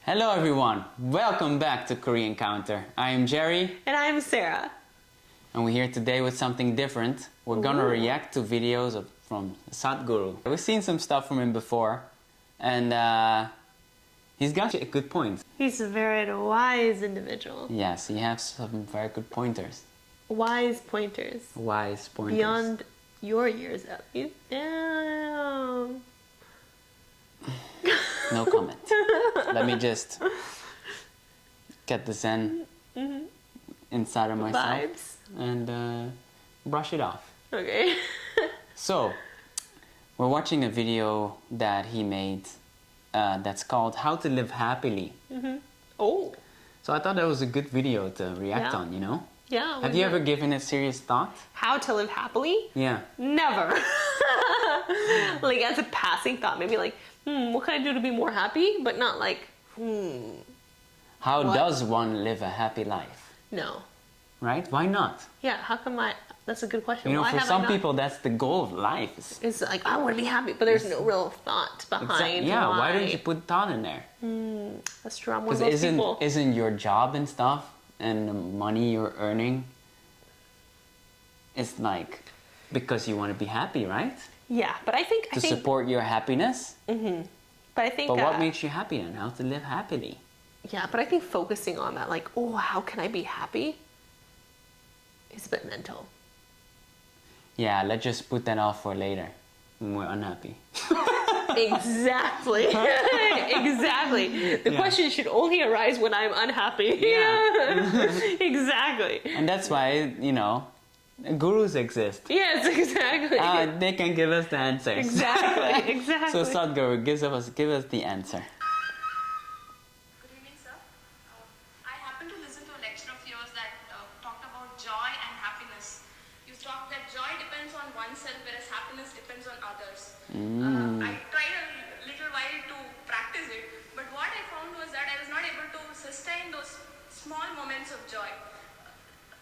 Hello everyone, welcome back to Korean Counter. I am Jerry. And I'm Sarah. And we're here today with something different. We're gonna react to videos from Sadhguru. We've seen some stuff from him before, and he's got a good point. He's a very wise individual. Yes, he has some very good pointers. Wise pointers. Wise pointers. Beyond your years at least. Damn. No comment. Let me just get the zen inside of myself. Vibes. And brush it off. Okay. So, we're watching a video that he made that's called How to Live Happily. Oh. So I thought that was a good video to react on, you know? Yeah. Have you ever given it serious thought? How to live happily? Yeah. Never. Like as a passing thought, maybe like, what can I do to be more happy? But not like, How What? does one live a happy life? No. Right? Why not? Yeah, how come that's a good question. You know, Why for have some I not? people, that's the goal of life. It's like, I want to be happy, but there's no real thought behind Yeah, why. why don't you put thought in there? That's true, I'm one of Because those people. isn't your job and stuff and the money you're earning, it's like because you want to be happy, right? Yeah, but I think... To support your happiness. But I think... But what makes you happy then? How to live happily? Yeah, but I think focusing on that, like, oh, how can I be happy? Is a bit mental. Yeah, let's just put that off for later when we're unhappy. Exactly. Exactly. The question should only arise when I'm unhappy. Yeah. Exactly. And that's why, you know, gurus exist. Yes, exactly. They can give us the answers. Exactly, exactly. So Sadhguru, give us the answer. Good evening, sir. I happened to listen to a lecture of yours that talked about joy and happiness. You talked that joy depends on oneself, whereas happiness depends on others. I tried a little while to practice it, but what I found was that I was not able to sustain those small moments of joy.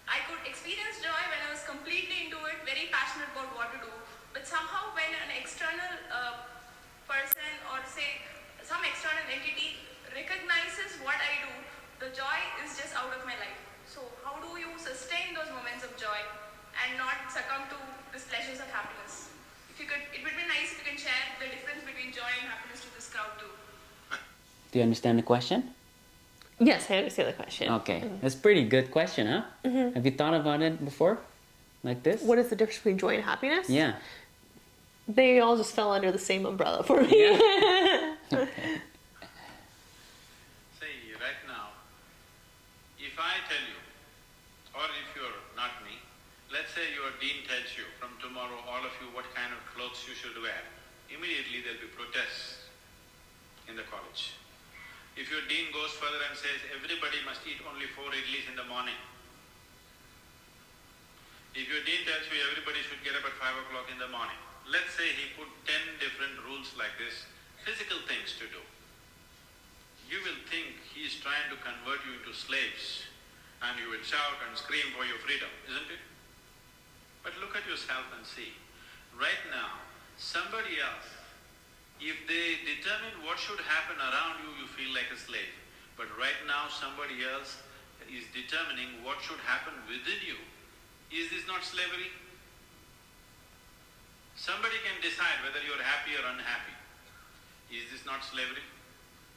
I could experience joy when I was completely into it, very passionate about what to do, but somehow when an external person or say some external entity recognizes what I do, the joy is just out of my life. So how do you sustain those moments of joy and not succumb to the pleasures of happiness? If you could, it would be nice if you can share the difference between joy and happiness to this crowd too. Do you understand the question? Yes, I understand the question. Okay, that's a pretty good question, huh? Have you thought about it before? Like this? What is the difference between joy and happiness? Yeah. They all just fell under the same umbrella for me. Okay. See, right now, if I tell you, or if you're not me, let's say your dean tells you from tomorrow, all of you, what kind of clothes you should wear. Immediately there'll be protests in the college. If your dean goes further and says everybody must eat only 4 idlis in the morning. If your dean tells you everybody should get up at 5 o'clock in the morning. Let's say he put 10 different rules like this, physical things to do. You will think he is trying to convert you into slaves and you will shout and scream for your freedom, isn't it? But look at yourself and see. Right now, somebody else, if they determine what should happen around you, you feel like a slave. But right now, somebody else is determining what should happen within you. Is this not slavery? Somebody can decide whether you're happy or unhappy. Is this not slavery?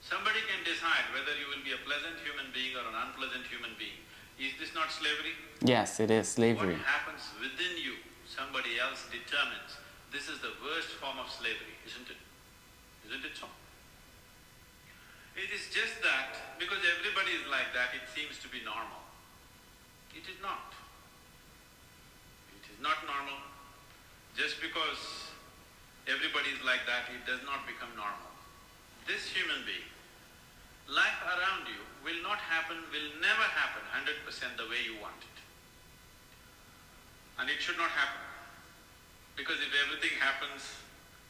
Somebody can decide whether you will be a pleasant human being or an unpleasant human being. Is this not slavery? Yes, it is slavery. What happens within you, somebody else determines. This is the worst form of slavery, isn't it? Isn't it so? It is just that, because everybody is like that, it seems to be normal. It is not. It is not normal. Just because everybody is like that, it does not become normal. This human being, life around you will not happen, will never happen 100% the way you want it. And it should not happen. Because if everything happens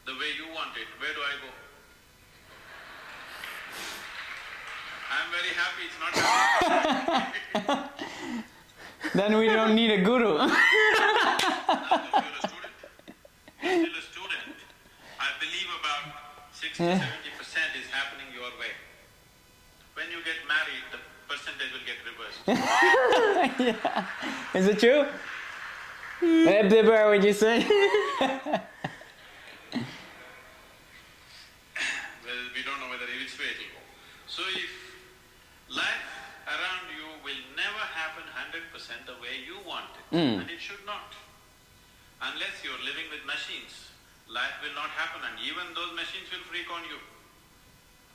the way you want it, where do I go? I'm very happy it's not happening. Then we don't need a guru. Now, if you're a student, still a student, I believe about 60–70% is happening your way. When you get married, the percentage will get reversed. Yeah. Is it true? What would you say? Well, we don't know whether which way it will go. So if life around you will never happen 100% the way you want it, and it should not. Unless you're living with machines, life will not happen, and even those machines will freak on you.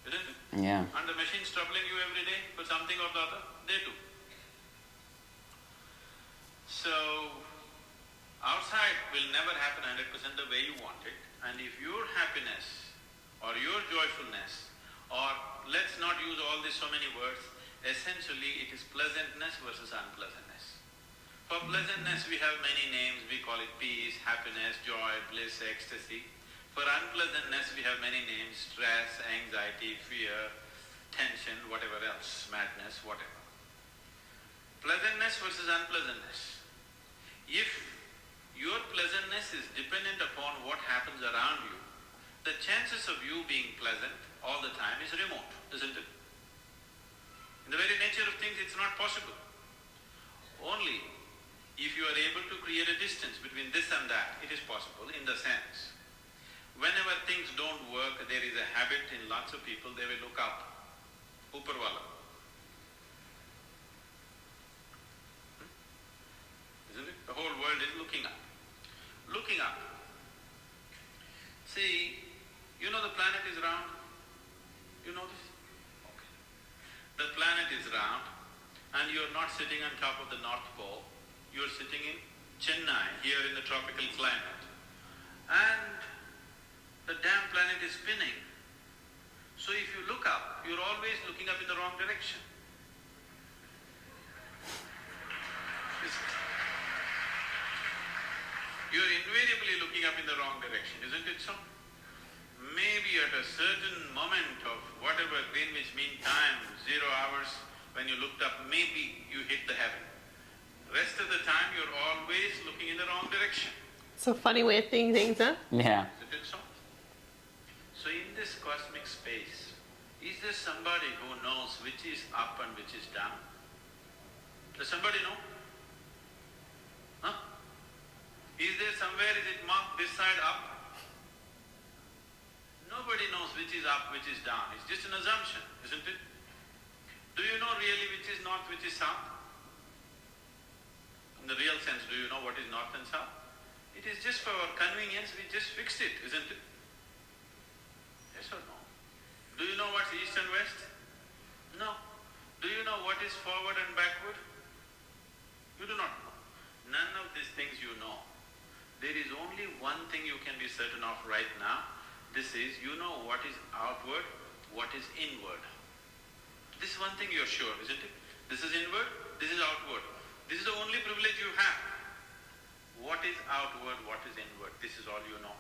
Isn't it? Yeah. And the machines troubling you every day for something or the other, they do. So, outside will never happen 100% the way you want it, and if your happiness or your joyfulness, or let's not use all these so many words, essentially it is pleasantness versus unpleasantness. For pleasantness we have many names, we call it peace, happiness, joy, bliss, ecstasy. For unpleasantness we have many names, stress, anxiety, fear, tension, whatever else, madness, whatever. Pleasantness versus unpleasantness. If your pleasantness is dependent upon what happens around you, the chances of you being pleasant all the time is remote, isn't it? In the very nature of things, it's not possible. Only if you are able to create a distance between this and that, it is possible in the sense, whenever things don't work, there is a habit in lots of people, they will look up, Uparwala. Isn't it? The whole world is looking up. Looking up. See, you know the planet is round? You know this? Okay. The planet is round, and you're not sitting on top of the North Pole. You're sitting in Chennai, here in the tropical climate. And the damn planet is spinning. So if you look up, you're always looking up in the wrong direction. You're invariably looking up in the wrong direction, isn't it so? Maybe at a certain moment of whatever Greenwich Mean Time, 0 hours, when you looked up, maybe you hit the heaven. Rest of the time, you're always looking in the wrong direction. It's a funny way of seeing things, huh? Yeah. Isn't it so? So in this cosmic space, is there somebody who knows which is up and which is down? Does somebody know? Huh? Is there somewhere, is it marked this side up? Nobody knows which is up, which is down. It's just an assumption, isn't it? Do you know really which is north, which is south? In the real sense, do you know what is north and south? It is just for our convenience, we just fixed it, isn't it? Yes or no? Do you know what's east and west? No. Do you know what is forward and backward? You do not know. None of these things you know. There is only one thing you can be certain of right now. This is, you know what is outward, what is inward. This is one thing you're sure, isn't it? This is inward, this is outward. This is the only privilege you have. What is outward, what is inward, this is all you know.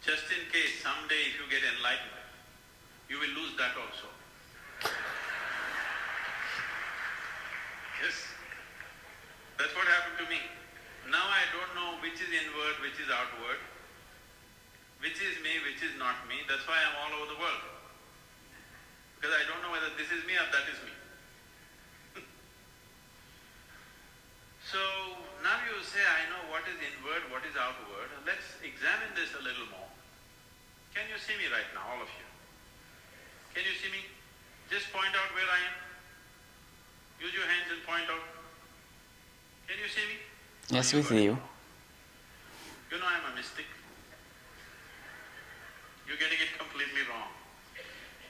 Just in case someday if you get enlightenment, you will lose that also. Yes, that's what happened to me. Now I don't know which is inward, which is outward, which is me, which is not me. That's why I'm all over the world. Because I don't know whether this is me or that is me. So now you say, I know what is inward, what is outward. Let's examine this a little more. Can you see me right now, all of you? Can you see me? Just point out where I am. Use your hands and point out. Can you see me? Yes, we see you. You know I'm a mystic. You're getting it completely wrong.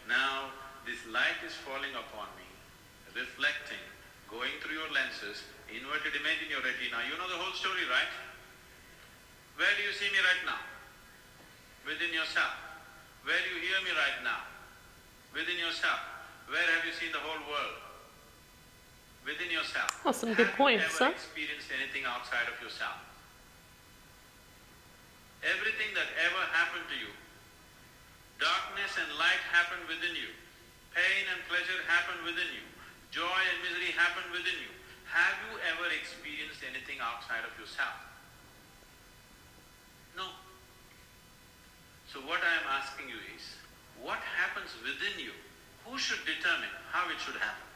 Now, this light is falling upon me, reflecting, going through your lenses, inverted image in your retina. You know the whole story, right? Where do you see me right now? Within yourself. Where do you hear me right now? Within yourself. Where have you seen the whole world? Within yourself. Oh, some good points, Have you ever huh? experienced anything outside of yourself? Everything that ever happened to you, darkness and light happened within you. Pain and pleasure happened within you. Joy and misery happened within you. Have you ever experienced anything outside of yourself? No. So what I am asking you is, what happens within you Who should determine how it should happen?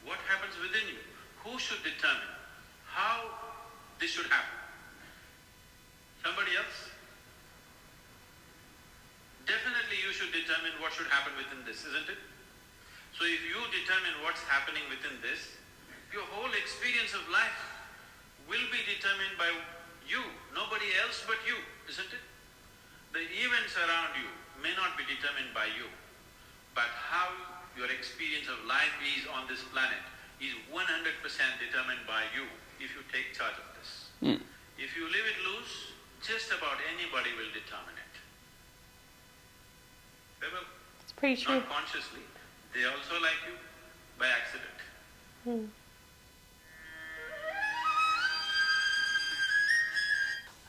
What happens within you? Who should determine how this should happen? Somebody else? Definitely you should determine what should happen within this, isn't it? So if you determine what's happening within this, your whole experience of life will be determined by you, nobody else but you, isn't it? The events around you may not be determined by you, but how your experience of life is on this planet is 100% determined by you if you take charge of this. If you leave it loose, just about anybody will determine it. They will. It's pretty true. Not consciously. They also like you by accident.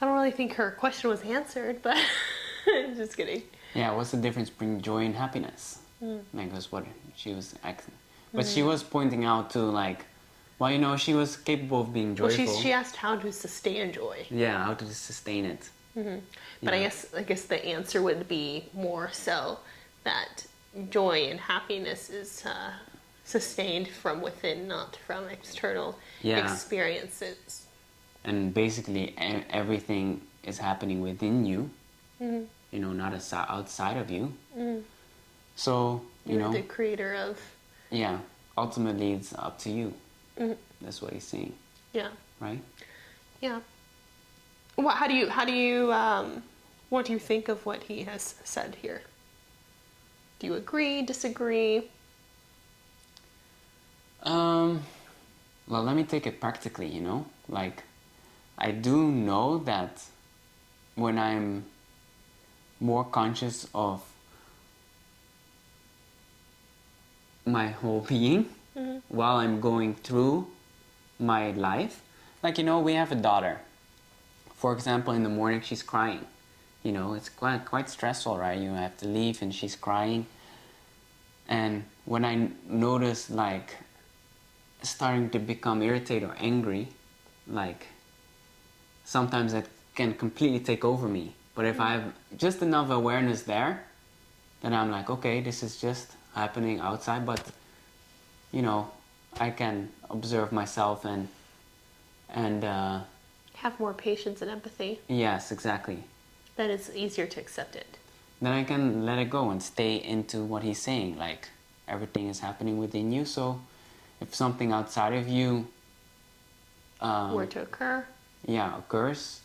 I don't really think her question was answered, but just kidding. Yeah, what's the difference between joy and happiness? Like that's what she was asking. But she was pointing out to like, well, you know, she was capable of being Well, joyful. she asked how to sustain joy. Yeah, how to sustain it. But I guess the answer would be more so that joy and happiness is sustained from within, not from external experiences. And basically everything is happening within you, you know, not outside of you. So, you You're know, the creator of... yeah, ultimately it's up to you. That's what he's saying, Yeah. right? Yeah. What do you think of what he has said here? Do you agree, disagree? Well, let me take it practically, you know? Like, I do know that when I'm more conscious of my whole being while I'm going through my life, like, you know, we have a daughter. For example, in the morning she's crying. You know, it's quite stressful, right? You have to leave and she's crying. And when I notice, like, starting to become irritated or angry, like, sometimes that can completely take over me. But if I have just enough awareness there, then I'm like, okay, this is just happening outside, but, you know, I can observe myself and Have more patience and empathy. yes, exactly. Then it's easier to accept it. Then I can let it go and stay into what he's saying. Like, everything is happening within you, so if something outside of you Were to occur. occurs,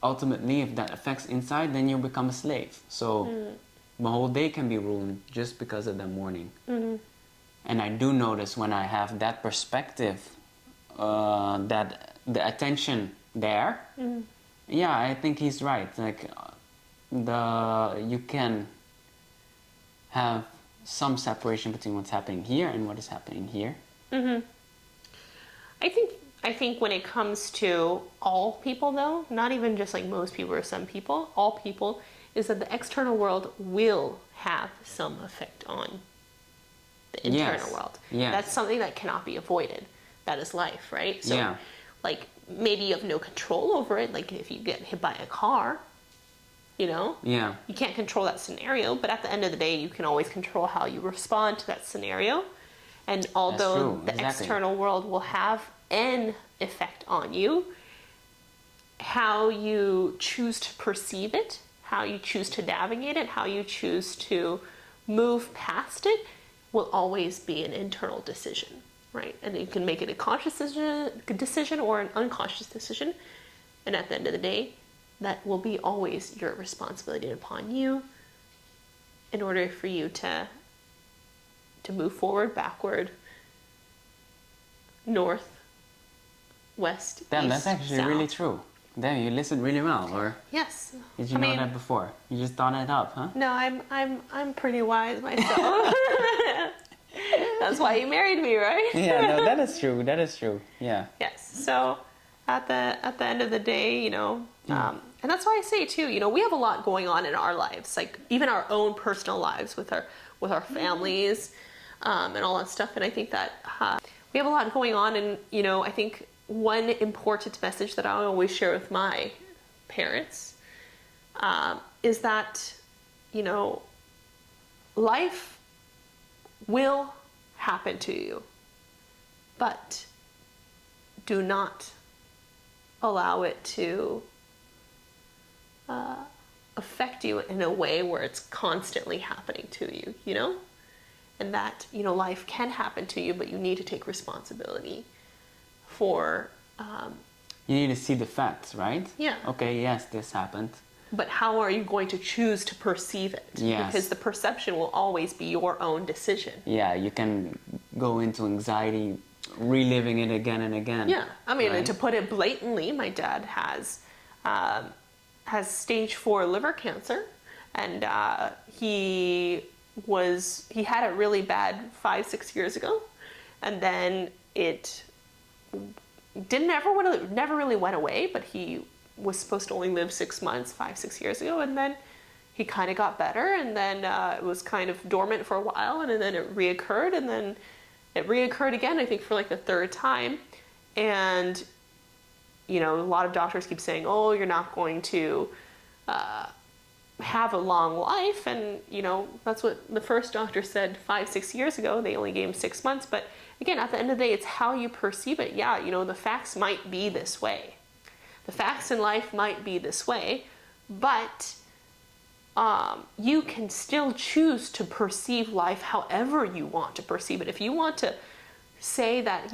ultimately if that affects inside, then you'll become a slave. So my whole day can be ruined just because of that morning. And I do notice when I have that perspective, that the attention there, yeah, I think he's right. Like, you can have some separation between what's happening here and what is happening here. I think when it comes to all people, though, not even just like most people or some people, all people, is that the external world will have some effect on the internal world. Yes. That's something that cannot be avoided. That is life, right? So, like, maybe you have no control over it. Like, if you get hit by a car, you know? Yeah. You can't control that scenario, but at the end of the day, you can always control how you respond to that scenario. And although true, the exactly. external world will have an effect on you, how you choose to perceive it, how you choose to navigate it, how you choose to move past it, will always be an internal decision, right? And you can make it a conscious decision or an unconscious decision. And at the end of the day, that will be always your responsibility upon you in order for you to move forward, backward, north, west, Damn, east, that's actually south. really true. Damn, you listened really well, or Yes. did you know that before? You just thought it up, huh? No, I'm pretty wise myself. That's why you married me, right? Yeah, no, that is true. That is true. Yeah. Yes. So at the end of the day, you know, and that's why I say too, you know, we have a lot going on in our lives, like even our own personal lives with our families, and all that stuff. And I think that we have a lot going on, and you know, I think one important message that I always share with my parents is that, life will happen to you, but do not allow it to affect you in a way where it's constantly happening to you, and that, life can happen to you, but you need to take responsibility for... You need to see the facts, right? Yeah. Okay, yes, this happened. But how are you going to choose to perceive it? Yes. Because the perception will always be your own decision. Yeah, you can go into anxiety, reliving it again and again. Yeah, I mean, right? and to put it blatantly, my dad has stage 4 liver cancer, and he had it really bad 5-6 years ago, and then it never really went away, but he was supposed to only live 6 months 5-6 years ago, and then he kind of got better, and then it was kind of dormant for a while, and then it reoccurred, and then it reoccurred again, I think for like the 3rd time. And a lot of doctors keep saying, oh, you're not going to have a long life, and that's what the first doctor said 5-6 years ago. They only gave him 6 months, but again, at the end of the day, it's how you perceive it. Yeah, the facts might be this way. The facts in life might be this way, but you can still choose to perceive life however you want to perceive it. If you want to say that,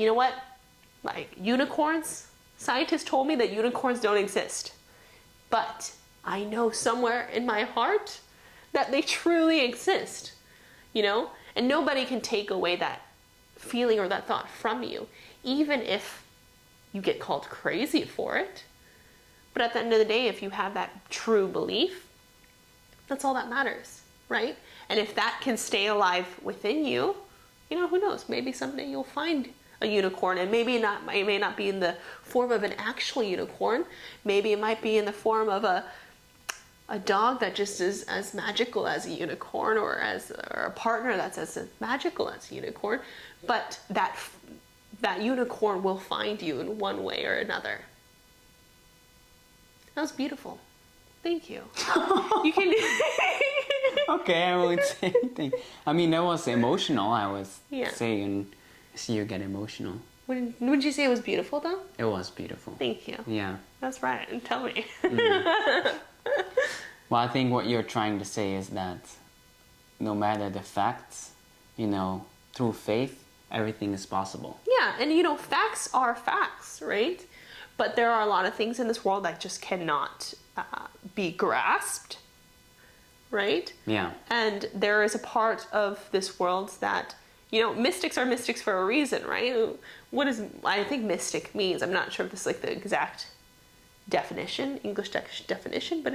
like unicorns, scientists told me that unicorns don't exist, but I know somewhere in my heart that they truly exist, and nobody can take away that feeling or that thought from you, even if you get called crazy for it. But at the end of the day, if you have that true belief, that's all that matters, right? And if that can stay alive within you, who knows? Maybe someday you'll find a unicorn, and maybe it may not be in the form of an actual unicorn. Maybe it might be in the form of a dog that just is as magical as a unicorn, or a partner that's as magical as a unicorn. But that unicorn will find you in one way or another. That was beautiful. Thank you. You can... Okay, I won't say anything. I mean, that was emotional. I was saying, see you get emotional. Would you say it was beautiful, though? It was beautiful. Thank you. Yeah. That's right. And tell me. Well, I think what you're trying to say is that no matter the facts, through faith, everything is possible. Yeah, and facts are facts, right? But there are a lot of things in this world that just cannot be grasped, right? Yeah. And there is a part of this world that, mystics are mystics for a reason, right? I think mystic means, I'm not sure if this is like the exact definition, English definition, but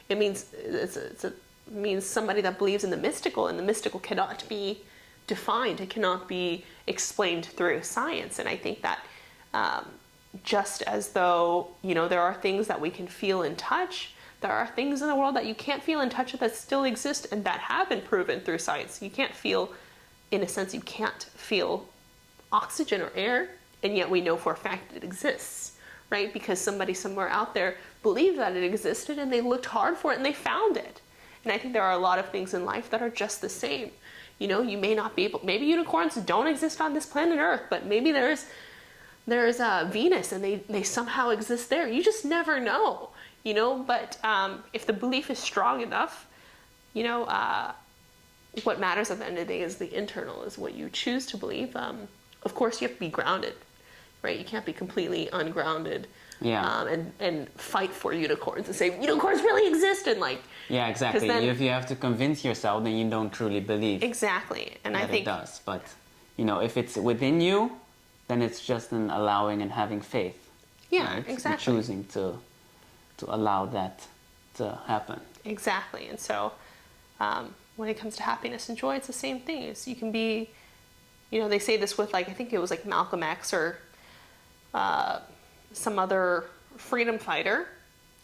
it means somebody that believes in the mystical, and the mystical cannot be defined. It cannot be explained through science. And I think that just as though, there are things that we can feel and touch, there are things in the world that you can't feel and touch that still exist and that have been proven through science. You can't feel, in a sense, you can't feel oxygen or air, and yet we know for a fact it exists, right? Because somebody somewhere out there believed that it existed, and they looked hard for it, and they found it. And I think there are a lot of things in life that are just the same. You may not be able, maybe unicorns don't exist on this planet Earth, but maybe there's Venus, and they somehow exist there. You just never know, but if the belief is strong enough, what matters at the end of the day is the internal, is what you choose to believe. Of course, you have to be grounded, right? You can't be completely ungrounded. Yeah. And fight for unicorns and say unicorns really exist, and yeah, exactly. If you have to convince yourself, then you don't truly believe exactly. And I think it does. But if it's within you, then it's just an allowing and having faith. Yeah, right? exactly. And choosing to allow that to happen. Exactly. And so when it comes to happiness and joy, it's the same thing. Is you can be, they say this with I think it was Malcolm X or some other freedom fighter.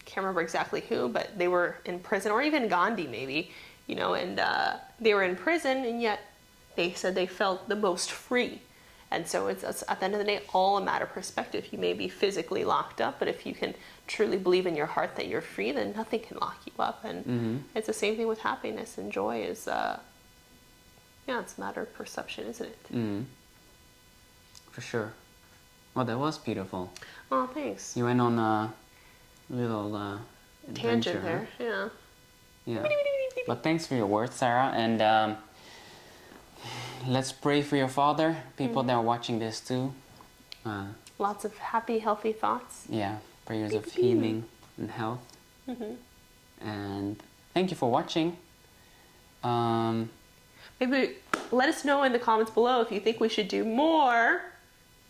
Can't remember exactly who, but they were in prison, or even Gandhi maybe, and they were in prison, and yet they said they felt the most free. And so it's at the end of the day all a matter of perspective. You may be physically locked up, but if you can truly believe in your heart that you're free, then nothing can lock you up. And it's the same thing with happiness and joy. Is it's a matter of perception, isn't it? For sure. Well, that was beautiful. Oh, thanks. You went on a little Tangent adventure, there, huh? Yeah. But thanks for your words, Sarah. And let's pray for your father, people that are watching this too. Lots of happy, healthy thoughts. Yeah, prayers of healing and health. And thank you for watching. Maybe let us know in the comments below if you think we should do more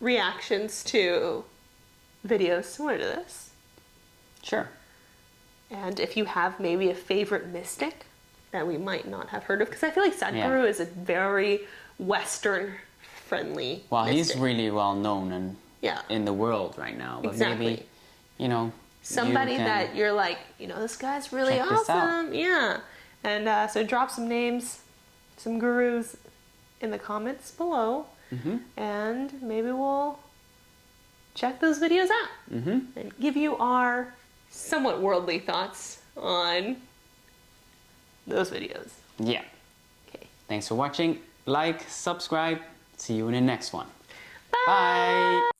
reactions to videos similar to this. Sure. And if you have maybe a favorite mystic that we might not have heard of, because I feel like Sadhguru is a very Western-friendly Well, mystic. he's really well known and in the world right now. But maybe, somebody that you're like, this guy's really awesome. Yeah. And so drop some names, some gurus in the comments below. And maybe we'll check those videos out and give you our somewhat worldly thoughts on those videos. Yeah. Okay. Thanks for watching. Like, subscribe. See you in the next one. Bye. Bye.